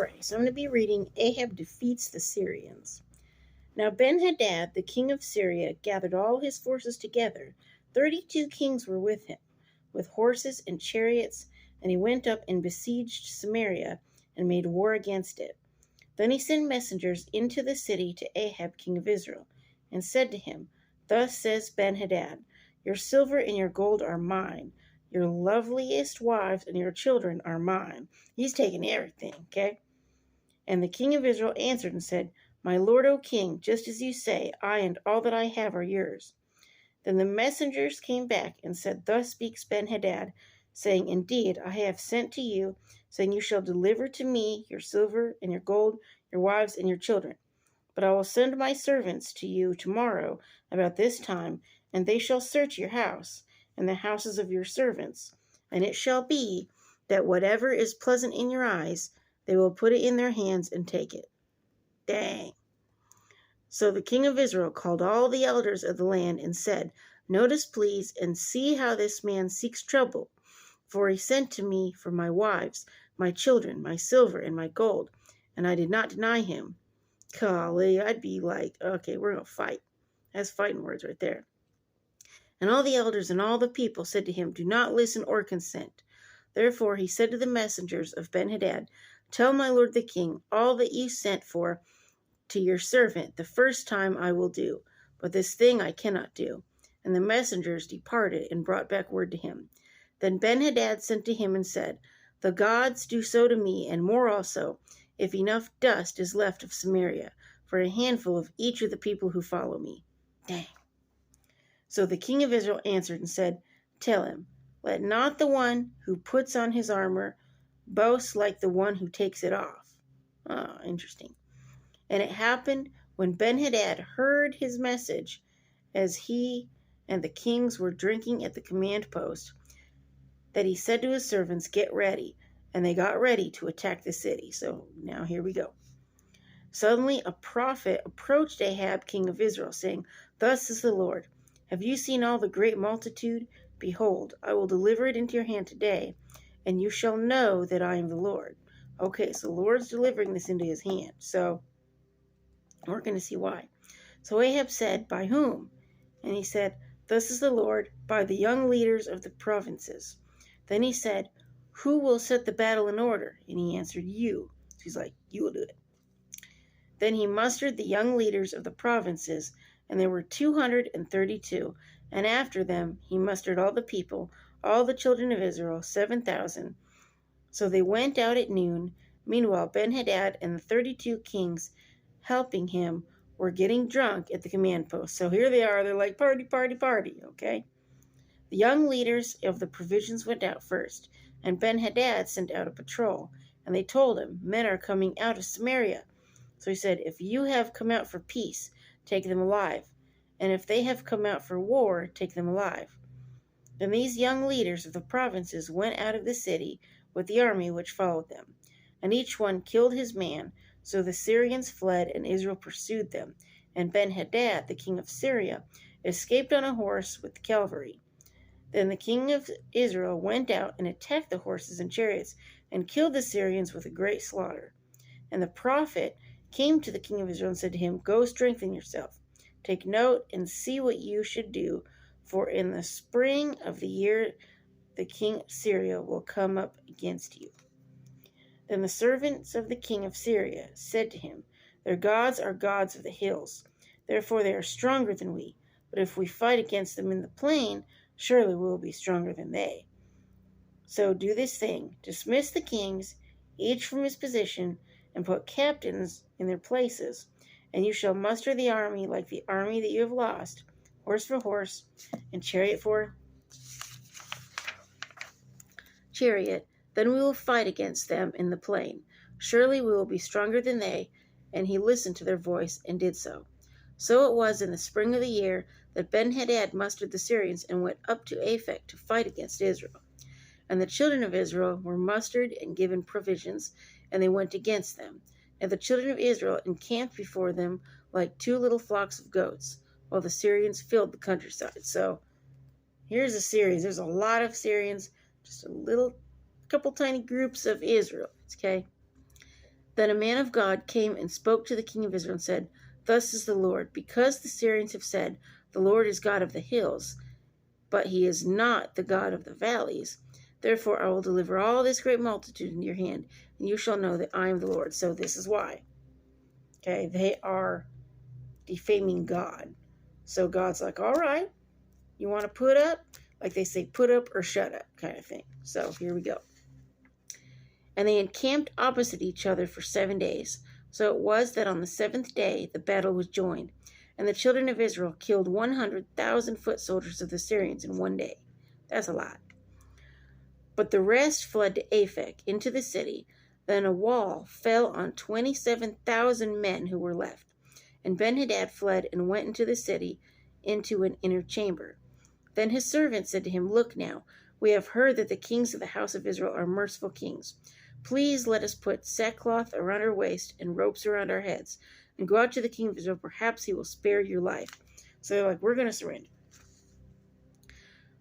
Alright, so I'm going to be reading Ahab defeats the Syrians. Now Ben-Hadad, the king of Syria, gathered all his forces together. 32 kings were with him, with horses and chariots, and he went up and besieged Samaria and made war against it. Then he sent messengers into the city to Ahab, king of Israel, and said to him, Thus says Ben-Hadad, Your silver and your gold are mine. Your loveliest wives and your children are mine. He's taking everything, okay? And the king of Israel answered and said, My lord, O king, just as you say, I and all that I have are yours. Then the messengers came back and said, Thus speaks Ben-Hadad, saying, Indeed, I have sent to you, saying, You shall deliver to me your silver and your gold, your wives and your children. But I will send my servants to you tomorrow about this time, and they shall search your house and the houses of your servants. And it shall be that whatever is pleasant in your eyes, they will put it in their hands and take it. Dang. So the king of Israel called all the elders of the land and said, Notice, please, and see how this man seeks trouble. For he sent to me for my wives, my children, my silver, and my gold, and I did not deny him. Golly, I'd be like, okay, we're going to fight. That's fighting words right there. And all the elders and all the people said to him, Do not listen or consent. Therefore he said to the messengers of Ben-Hadad, Tell my lord the king, all that you sent for to your servant the first time I will do, but this thing I cannot do. And the messengers departed and brought back word to him. Then Ben-Hadad sent to him and said, The gods do so to me, and more also, if enough dust is left of Samaria, for a handful of each of the people who follow me. Dang. So the king of Israel answered and said, Tell him, let not the one who puts on his armor boast like the one who takes it off. Oh, interesting. And it happened when Ben-Hadad heard his message, as he and the kings were drinking at the command post, that he said to his servants, Get ready. And they got ready to attack the city. So now here we go. Suddenly a prophet approached Ahab, king of Israel, saying, Thus says the Lord, Have you seen all the great multitude? Behold, I will deliver it into your hand today, and you shall know that I am the Lord. Okay, so the Lord's delivering this into his hand. So we're going to see why. So Ahab said, By whom? And he said, Thus is the Lord, by the young leaders of the provinces. Then he said, Who will set the battle in order? And he answered, You. So he's like, You will do it. Then he mustered the young leaders of the provinces, and there were 232. And after them he mustered all the people, all the children of Israel, 7,000. So they went out at noon. Meanwhile Ben-Hadad and the 32 kings helping him were getting drunk at the command post. So here they are. They're like, party, party, party, okay? The young leaders of the provisions went out first, and Ben-Hadad sent out a patrol. And they told him, Men are coming out of Samaria. So he said, If you have come out for peace, take them alive. And if they have come out for war, take them alive. Then these young leaders of the provinces went out of the city with the army which followed them. And each one killed his man. So the Syrians fled, and Israel pursued them. And Ben-Hadad, the king of Syria, escaped on a horse with the cavalry. Then the king of Israel went out and attacked the horses and chariots, and killed the Syrians with a great slaughter. And the prophet came to the king of Israel and said to him, Go strengthen yourself. Take note and see what you should do, for in the spring of the year the king of Syria will come up against you. Then the servants of the king of Syria said to him, Their gods are gods of the hills, therefore they are stronger than we. But if we fight against them in the plain, surely we will be stronger than they. So do this thing, dismiss the kings, each from his position, and put captains in their places, and you shall muster the army like the army that you have lost, horse for horse, and chariot for chariot. Then we will fight against them in the plain. Surely we will be stronger than they. And he listened to their voice and did so. So it was in the spring of the year that Ben-Hadad mustered the Syrians and went up to Aphek to fight against Israel. And the children of Israel were mustered and given provisions, and they went against them. And the children of Israel encamped before them like two little flocks of goats, while the Syrians filled the countryside. So here's the Syrians. There's a lot of Syrians, just a couple tiny groups of Israelites, okay? Then a man of God came and spoke to the king of Israel and said, Thus says the Lord, because the Syrians have said, The Lord is God of the hills, but he is not the God of the valleys. Therefore I will deliver all this great multitude into your hand, and you shall know that I am the Lord. So this is why. Okay, they are defaming God. So God's like, all right, you want to put up? Like they say, put up or shut up kind of thing. So here we go. And they encamped opposite each other for 7 days. So it was that on the 7th day the battle was joined, and the children of Israel killed 100,000 foot soldiers of the Syrians in 1 day. That's a lot. But the rest fled to Aphek, into the city. Then a wall fell on 27,000 men who were left. And Benhadad fled and went into the city, into an inner chamber. Then his servant said to him, Look now, we have heard that the kings of the house of Israel are merciful kings. Please let us put sackcloth around our waist and ropes around our heads, and go out to the king of Israel. Perhaps he will spare your life. So they're like, we're going to surrender.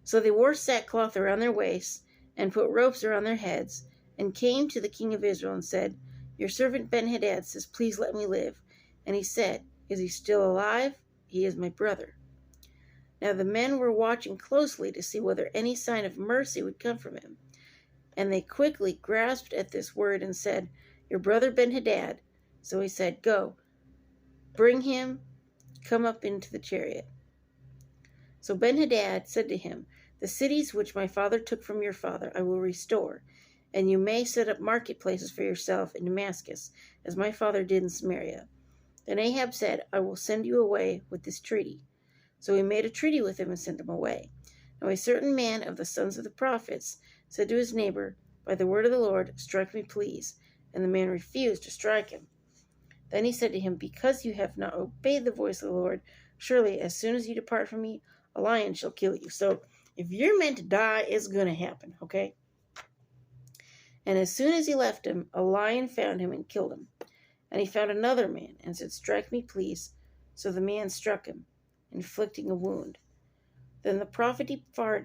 So they wore sackcloth around their waists and put ropes around their heads, and came to the king of Israel and said, Your servant Benhadad says, Please let me live. And he said, Is he still alive? He is my brother. Now the men were watching closely to see whether any sign of mercy would come from him. And they quickly grasped at this word and said, Your brother Benhadad. So he said, Go, bring him, come up into the chariot. So Benhadad said to him, The cities which my father took from your father I will restore, and you may set up marketplaces for yourself in Damascus, as my father did in Samaria. Then Ahab said, I will send you away with this treaty. So he made a treaty with him and sent him away. Now a certain man of the sons of the prophets said to his neighbor, By the word of the Lord, strike me, please. And the man refused to strike him. Then he said to him, Because you have not obeyed the voice of the Lord, surely as soon as you depart from me, a lion shall kill you. So if you're meant to die, it's going to happen, okay? And as soon as he left him, a lion found him and killed him. And he found another man and said, Strike me, please. So the man struck him, inflicting a wound. Then the prophet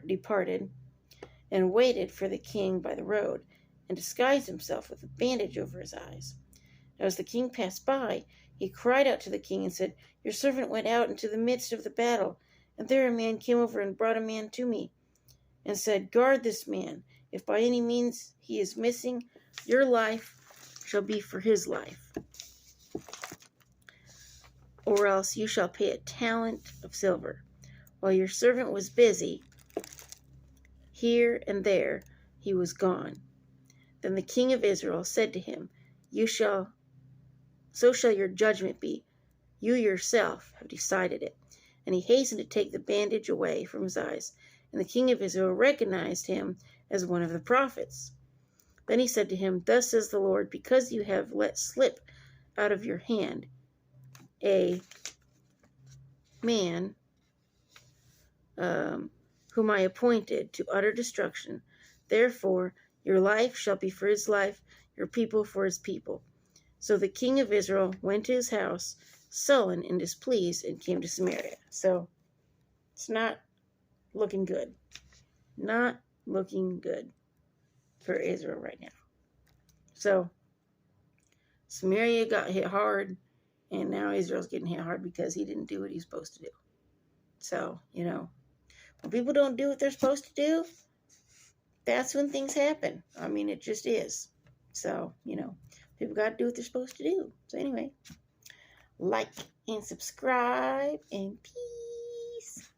departed and waited for the king by the road, and disguised himself with a bandage over his eyes. Now as the king passed by, he cried out to the king and said, Your servant went out into the midst of the battle, and there a man came over and brought a man to me, and said, Guard this man. If by any means he is missing, your life shall be for his life, or else you shall pay a talent of silver. While your servant was busy, here and there he was gone. Then the king of Israel said to him, So shall your judgment be. You yourself have decided it. And he hastened to take the bandage away from his eyes. And the king of Israel recognized him as one of the prophets. Then he said to him, Thus says the Lord, because you have let slip out of your hand a man whom I appointed to utter destruction, therefore your life shall be for his life, your people for his people. So the king of Israel went to his house, sullen and displeased, and came to Samaria. So it's not looking good. Not looking good for Israel right now. So Samaria got hit hard, and now Israel's getting hit hard because he didn't do what he's supposed to do. So, when people don't do what they're supposed to do, that's when things happen. I mean, it just is. So, people got to do what they're supposed to do. So anyway, like and subscribe, and peace.